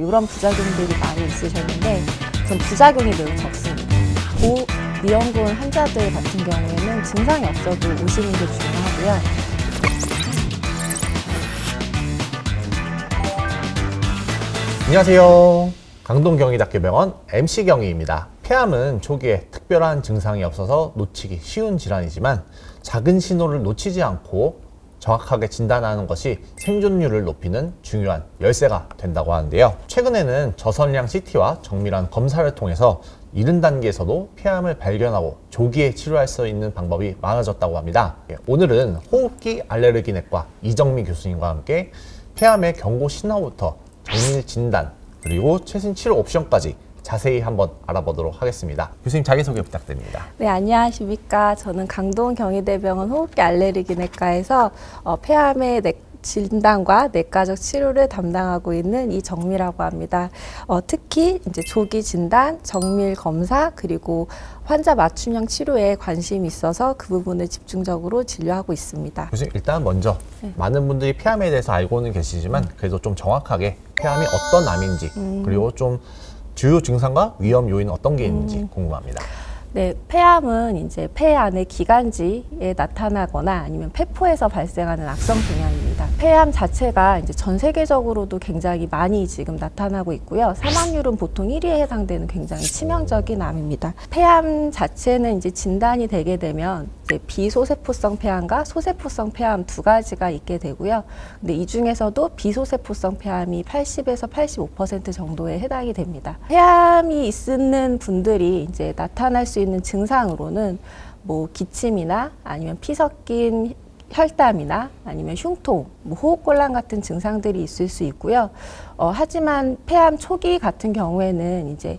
이런 부작용들이 많이 있으셨는데 그런 부작용이 매우 적습니다. 고위험군 환자들 같은 경우에는 증상이 없어도 오시는 게 중요하고요. 안녕하세요. 강동경희대학교병원 MC경희입니다. 폐암은 초기에 특별한 증상이 없어서 놓치기 쉬운 질환이지만 작은 신호를 놓치지 않고 정확하게 진단하는 것이 생존율을 높이는 중요한 열쇠가 된다고 하는데요. 최근에는 저선량 CT와 정밀한 검사를 통해서 이른 단계에서도 폐암을 발견하고 조기에 치료할 수 있는 방법이 많아졌다고 합니다. 오늘은 호흡기 알레르기내과 이정미 교수님과 함께 폐암의 경고 신호부터 정밀 진단 그리고 최신 치료 옵션까지 자세히 한번 알아보도록 하겠습니다. 교수님 자기소개 부탁드립니다. 네, 안녕하십니까. 저는 강동경희대병원 호흡기 알레르기내과에서 폐암의 진단과 내과적 치료를 담당하고 있는 이정미라고 합니다. 특히 이제 조기 진단, 정밀 검사, 그리고 환자 맞춤형 치료에 관심이 있어서 그 부분을 집중적으로 진료하고 있습니다. 교수님 일단 먼저 많은 분들이 폐암에 대해서 알고는 계시지만 그래도 좀 정확하게 폐암이 어떤 암인지 그리고 좀 주요 증상과 위험 요인은 어떤 게 있는지 궁금합니다. 네, 폐암은 이제 폐 안의 기관지에 나타나거나 아니면 폐포에서 발생하는 악성 종양입니다. 폐암 자체가 이제 전 세계적으로도 굉장히 많이 지금 나타나고 있고요. 사망률은 보통 1위에 해당되는 굉장히 치명적인 암입니다. 폐암 자체는 이제 진단이 되게 되면 이제 비소세포성 폐암과 소세포성 폐암 두 가지가 있게 되고요. 근데 이 중에서도 비소세포성 폐암이 80에서 85% 정도에 해당이 됩니다. 폐암이 있는 분들이 이제 나타날 수 있는 증상으로는 뭐 기침이나 아니면 피 섞인 혈담이나 아니면 흉통, 뭐 호흡곤란 같은 증상들이 있을 수 있고요. 하지만 폐암 초기 같은 경우에는 이제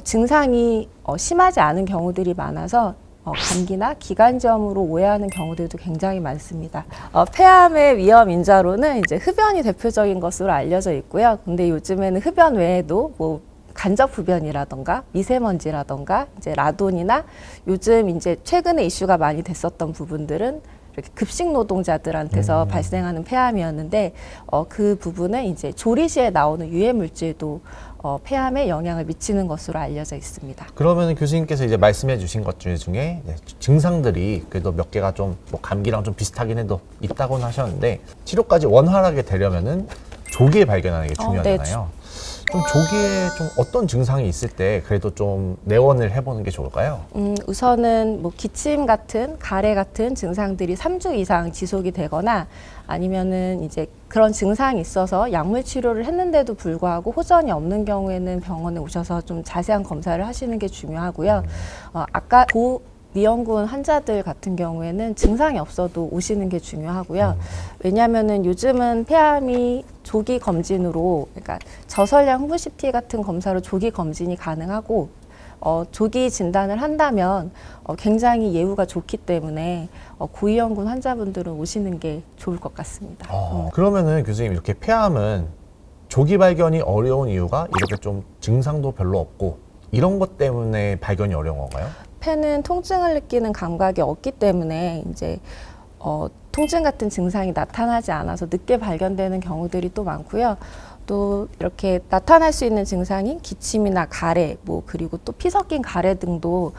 증상이 심하지 않은 경우들이 많아서 감기나 기관지염으로 오해하는 경우들도 굉장히 많습니다. 폐암의 위험 인자로는 이제 흡연이 대표적인 것으로 알려져 있고요. 근데 요즘에는 흡연 외에도 뭐 간접 흡연이라던가 미세먼지라던가 이제 라돈이나 요즘 이제 최근에 이슈가 많이 됐었던 부분들은 이렇게 급식 노동자들한테서 발생하는 폐암이었는데 그 부분은 이제 조리 시에 나오는 유해 물질도 폐암에 영향을 미치는 것으로 알려져 있습니다. 그러면 교수님께서 이제 말씀해 주신 것 중에 증상들이 그래도 몇 개가 좀 뭐 감기랑 좀 비슷하긴 해도 있다고는 하셨는데 치료까지 원활하게 되려면은 조기에 발견하는 게 중요하잖아요. 좀 조기에 좀 어떤 증상이 있을 때 그래도 좀 내원을 해보는 게 좋을까요? 우선은 뭐 기침 같은 가래 같은 증상들이 3주 이상 지속이 되거나 아니면은 이제 그런 증상이 있어서 약물 치료를 했는데도 불구하고 호전이 없는 경우에는 병원에 오셔서 좀 자세한 검사를 하시는 게 중요하고요. 아까 고위험군 환자들 같은 경우에는 증상이 없어도 오시는 게 중요하고요. 왜냐하면은 요즘은 폐암이 조기 검진으로, 그러니까 저설량 후부 CT 같은 검사로 조기 검진이 가능하고 조기 진단을 한다면 굉장히 예후가 좋기 때문에 고위험군 환자분들은 오시는 게 좋을 것 같습니다. 그러면은 교수님 이렇게 폐암은 조기 발견이 어려운 이유가 이렇게 좀 증상도 별로 없고 이런 것 때문에 발견이 어려운 건가요? 폐는 통증을 느끼는 감각이 없기 때문에 이제 통증 같은 증상이 나타나지 않아서 늦게 발견되는 경우들이 또 많고요. 또 이렇게 나타날 수 있는 증상인 기침이나 가래, 뭐 그리고 또 피 섞인 가래 등도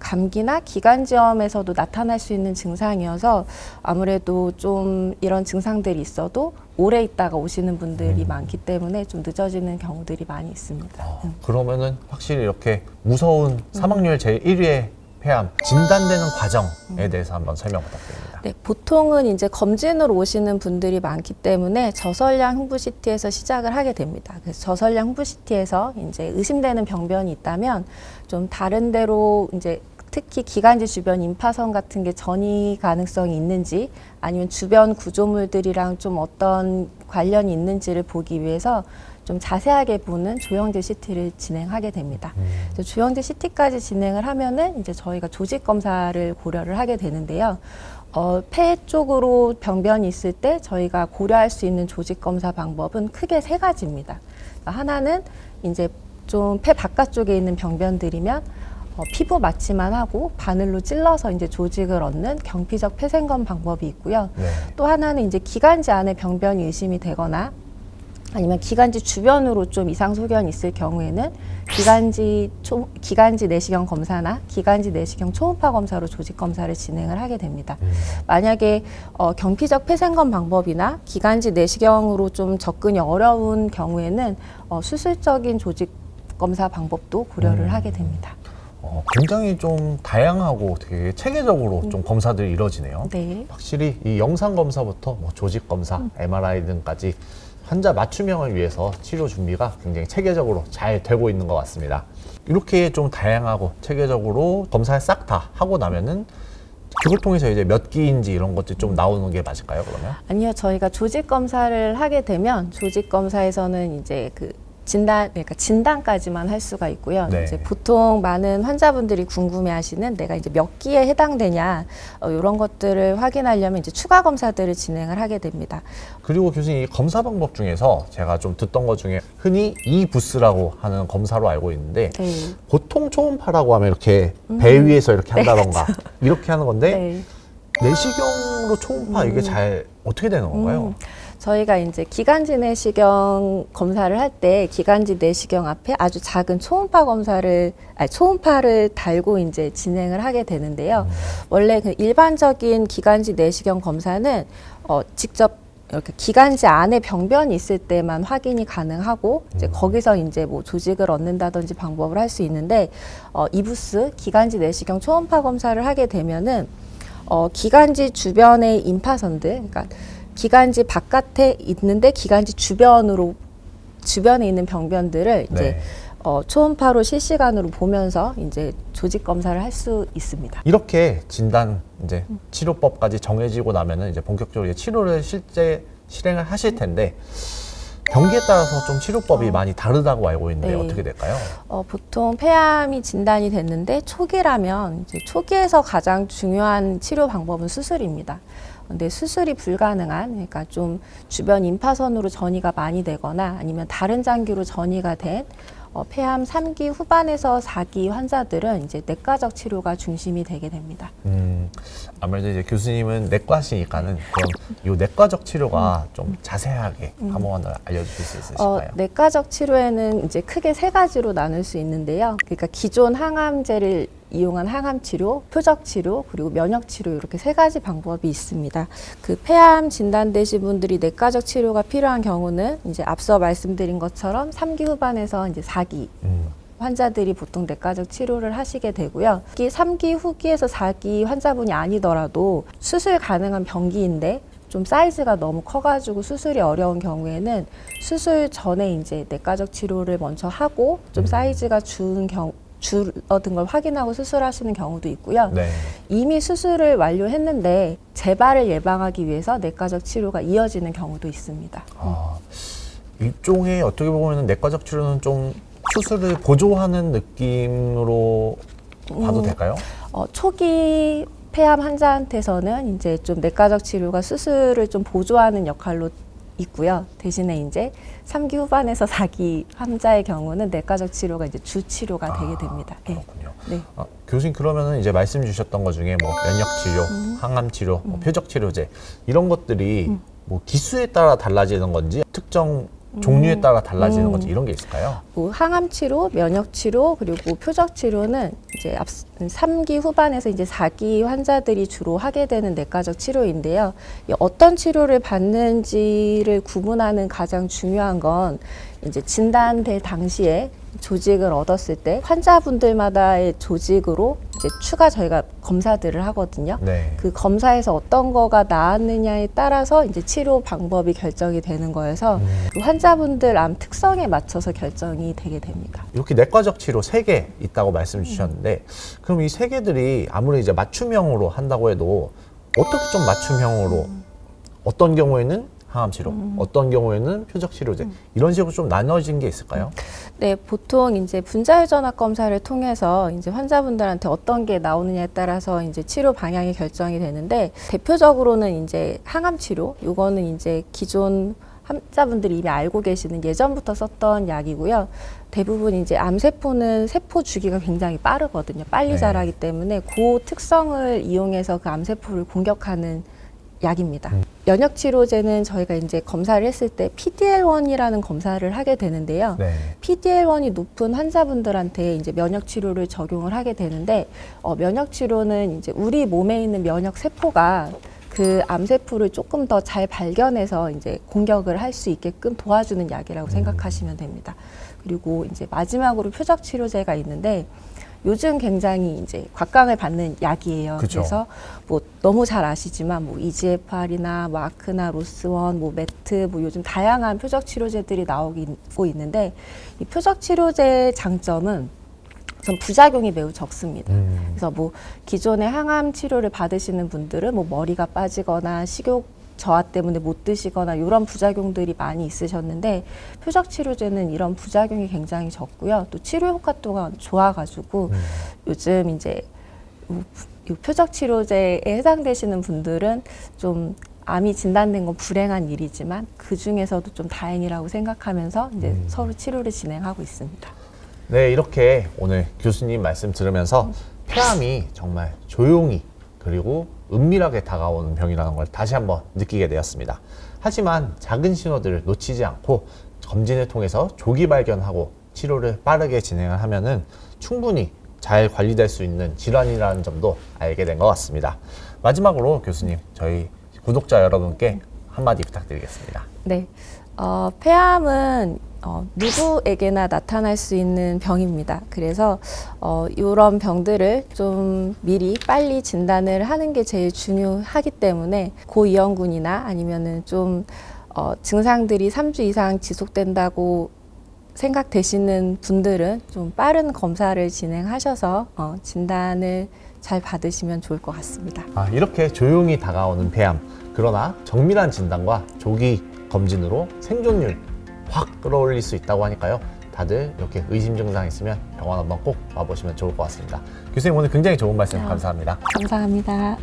감기나 기관지염에서도 나타날 수 있는 증상이어서 아무래도 좀 이런 증상들이 있어도 오래 있다가 오시는 분들이 많기 때문에 좀 늦어지는 경우들이 많이 있습니다. 그러면은 확실히 이렇게 무서운 사망률 제일 1위의 폐암 진단되는 과정에 대해서 한번 설명 부탁드립니다. 네, 보통은 이제 검진으로 오시는 분들이 많기 때문에 저설량 흉부 CT에서 시작을 하게 됩니다. 그래서 저설량 흉부 CT에서 이제 의심되는 병변이 있다면 좀 다른 데로 이제 특히 기관지 주변 임파선 같은 게 전이 가능성이 있는지 아니면 주변 구조물들이랑 좀 어떤 관련이 있는지를 보기 위해서 좀 자세하게 보는 조형제 CT를 진행하게 됩니다. 조형제 CT까지 진행을 하면은 이제 저희가 조직 검사를 고려를 하게 되는데요. 폐 쪽으로 병변이 있을 때 저희가 고려할 수 있는 조직 검사 방법은 크게 세 가지입니다. 하나는 이제 좀 폐 바깥쪽에 있는 병변들이면 피부 마취만 하고 바늘로 찔러서 이제 조직을 얻는 경피적 폐생검 방법이 있고요. 또 하나는 이제 기관지 안에 병변이 의심이 되거나 아니면 기관지 주변으로 좀 이상 소견이 있을 경우에는 기관지 내시경 검사나 기관지 내시경 초음파 검사로 조직 검사를 진행을 하게 됩니다. 만약에 경피적 폐생검 방법이나 기관지 내시경으로 좀 접근이 어려운 경우에는 수술적인 조직 검사 방법도 고려를 하게 됩니다. 굉장히 좀 다양하고 되게 체계적으로 좀 검사들이 이루어지네요. 네. 확실히 이 영상 검사부터 뭐 조직 검사, MRI 등까지 환자 맞춤형을 위해서 치료 준비가 굉장히 체계적으로 잘 되고 있는 것 같습니다. 이렇게 좀 다양하고 체계적으로 검사를 싹 다 하고 나면은 그걸 통해서 이제 몇 기인지 이런 것들이 좀 나오는 게 맞을까요, 그러면? 아니요, 저희가 조직 검사를 하게 되면 조직 검사에서는 이제 그러니까 진단까지만 할 수가 있고요. 네. 이제 보통 많은 환자분들이 궁금해하시는 내가 이제 몇 기에 해당되냐 이런 것들을 확인하려면 이제 추가 검사들을 진행을 하게 됩니다. 그리고 교수님, 이 검사 방법 중에서 제가 좀 듣던 것 중에 흔히 이부스라고 하는 검사로 알고 있는데 네. 보통 초음파라고 하면 이렇게 배 위에서 이렇게 한다던가 이렇게 하는 건데 네. 내시경으로 초음파 이게 잘 어떻게 되는 건가요? 저희가 이제 기관지 내시경 검사를 할 때 기관지 내시경 앞에 아주 작은 초음파를 달고 이제 진행을 하게 되는데요. 원래 그 일반적인 기관지 내시경 검사는 직접 이렇게 기관지 안에 병변이 있을 때만 확인이 가능하고 이제 거기서 이제 뭐 조직을 얻는다든지 방법을 할 수 있는데 이부스 기관지 내시경 초음파 검사를 하게 되면은 기관지 주변의 임파선들, 그러니까 기관지 바깥에 있는데 기관지 주변에 있는 병변들을 이제 네. 초음파로 실시간으로 보면서 이제 조직 검사를 할 수 있습니다. 이렇게 진단 이제 치료법까지 정해지고 나면은 이제 본격적으로 이제 치료를 실제 실행을 하실 텐데 병기에 따라서 좀 치료법이 많이 다르다고 알고 있는데 네. 어떻게 될까요? 보통 폐암이 진단이 됐는데 초기라면 이제 초기에서 가장 중요한 치료 방법은 수술입니다. 근데 수술이 불가능한, 그러니까 좀 주변 임파선으로 전이가 많이 되거나 아니면 다른 장기로 전이가 된 폐암 3기 후반에서 4기 환자들은 이제 내과적 치료가 중심이 되게 됩니다. 아무래도 이제 교수님은 내과시니까는 그럼 이 내과적 치료가 좀 자세하게 한번 알려주실 수 있으실까요? 내과적 치료에는 이제 크게 세 가지로 나눌 수 있는데요. 그러니까 기존 항암제를 이용한 항암 치료, 표적 치료, 그리고 면역 치료 이렇게 세 가지 방법이 있습니다. 그 폐암 진단되신 분들이 내과적 치료가 필요한 경우는 이제 앞서 말씀드린 것처럼 3기 후반에서 이제 4기 환자들이 보통 내과적 치료를 하시게 되고요. 3기 후기에서 4기 환자분이 아니더라도 수술 가능한 병기인데 좀 사이즈가 너무 커가지고 수술이 어려운 경우에는 수술 전에 이제 내과적 치료를 먼저 하고 좀 사이즈가 줄어든 걸 확인하고 수술하시는 경우도 있고요. 네. 이미 수술을 완료했는데 재발을 예방하기 위해서 내과적 치료가 이어지는 경우도 있습니다. 일종의 어떻게 보면 내과적 치료는 좀 수술을 보조하는 느낌으로 봐도 될까요? 초기 폐암 환자한테서는 이제 좀 내과적 치료가 수술을 좀 보조하는 역할로 있고요. 대신에 이제 3기 후반에서 4기 환자의 경우는 내과적 치료가 이제 주 치료가 되게 됩니다. 그렇군요. 네. 교수님, 그러면은 이제 말씀 주셨던 것 중에 뭐 면역 치료, 항암 치료, 뭐 표적 치료제 이런 것들이 뭐 기수에 따라 달라지는 건지 특정 종류에 따라 달라지는 건지 이런 게 있을까요? 뭐 항암 치료, 면역 치료, 그리고 표적 치료는 이제 3기 후반에서 이제 4기 환자들이 주로 하게 되는 내과적 치료인데요. 어떤 치료를 받는지를 구분하는 가장 중요한 건 이제 진단될 당시에 조직을 얻었을 때 환자분들마다의 조직으로 이제 추가 저희가 검사들을 하거든요. 네. 그 검사에서 어떤 거가 나왔느냐에 따라서 이제 치료 방법이 결정이 되는 거여서 그 환자분들 암 특성에 맞춰서 결정이 되게 됩니다. 이렇게 내과적 치료 3개 있다고 말씀 주셨는데 그럼 이 3개들이 아무리 이제 맞춤형으로 한다고 해도 어떻게 좀 맞춤형으로 어떤 경우에는 항암 치료, 어떤 경우에는 표적 치료제 이런 식으로 좀 나눠진 게 있을까요? 네, 보통 이제 분자혈 전압 검사를 통해서 이제 환자분들한테 어떤 게 나오느냐에 따라서 이제 치료 방향이 결정이 되는데 대표적으로는 이제 항암 치료, 요거는 이제 기존 환자분들이 이미 알고 계시는 예전부터 썼던 약이고요. 대부분 이제 암세포는 세포 주기가 굉장히 빠르거든요. 빨리 네. 자라기 때문에 그 특성을 이용해서 그 암세포를 공격하는 약입니다. 면역 치료제는 저희가 이제 검사를 했을 때 PD-L1이라는 검사를 하게 되는데요. 네. PD-L1이 높은 환자분들한테 이제 면역 치료를 적용을 하게 되는데, 면역 치료는 이제 우리 몸에 있는 면역 세포가 그 암세포를 조금 더 잘 발견해서 이제 공격을 할 수 있게끔 도와주는 약이라고 생각하시면 됩니다. 그리고 이제 마지막으로 표적 치료제가 있는데, 요즘 굉장히 이제 곽광을 받는 약이에요. 그쵸. 그래서 뭐 너무 잘 아시지만 뭐 EGFR이나 뭐 아크나 로스원, 뭐 매트, 뭐 요즘 다양한 표적 치료제들이 나오고 있는데, 이 표적 치료제의 장점은 우선 부작용이 매우 적습니다. 그래서 뭐 기존의 항암 치료를 받으시는 분들은 뭐 머리가 빠지거나 식욕 저하 때문에 못 드시거나 이런 부작용들이 많이 있으셨는데, 표적 치료제는 이런 부작용이 굉장히 적고요. 또 치료 효과 또한 좋아가지고 요즘 이제 이 표적 치료제에 해당되시는 분들은 좀 암이 진단된 건 불행한 일이지만 그 중에서도 좀 다행이라고 생각하면서 이제 서로 치료를 진행하고 있습니다. 네, 이렇게 오늘 교수님 말씀 들으면서 폐암이 정말 조용히 그리고 은밀하게 다가오는 병이라는 걸 다시 한번 느끼게 되었습니다. 하지만 작은 신호들을 놓치지 않고 검진을 통해서 조기 발견하고 치료를 빠르게 진행을 하면은 충분히 잘 관리될 수 있는 질환이라는 점도 알게 된 것 같습니다. 마지막으로 교수님, 저희 구독자 여러분께 한마디 부탁드리겠습니다. 네, 폐암은 누구에게나 나타날 수 있는 병입니다. 그래서 이런 병들을 좀 미리 빨리 진단을 하는 게 제일 중요하기 때문에 고위험군이나 아니면은 좀 증상들이 3주 이상 지속된다고 생각되시는 분들은 좀 빠른 검사를 진행하셔서 진단을 잘 받으시면 좋을 것 같습니다. 이렇게 조용히 다가오는 폐암, 그러나 정밀한 진단과 조기 검진으로 생존율 확 끌어올릴 수 있다고 하니까요. 다들 이렇게 의심 증상 있으면 병원 한번 꼭 와보시면 좋을 것 같습니다. 교수님, 오늘 굉장히 좋은 말씀 감사합니다. 감사합니다.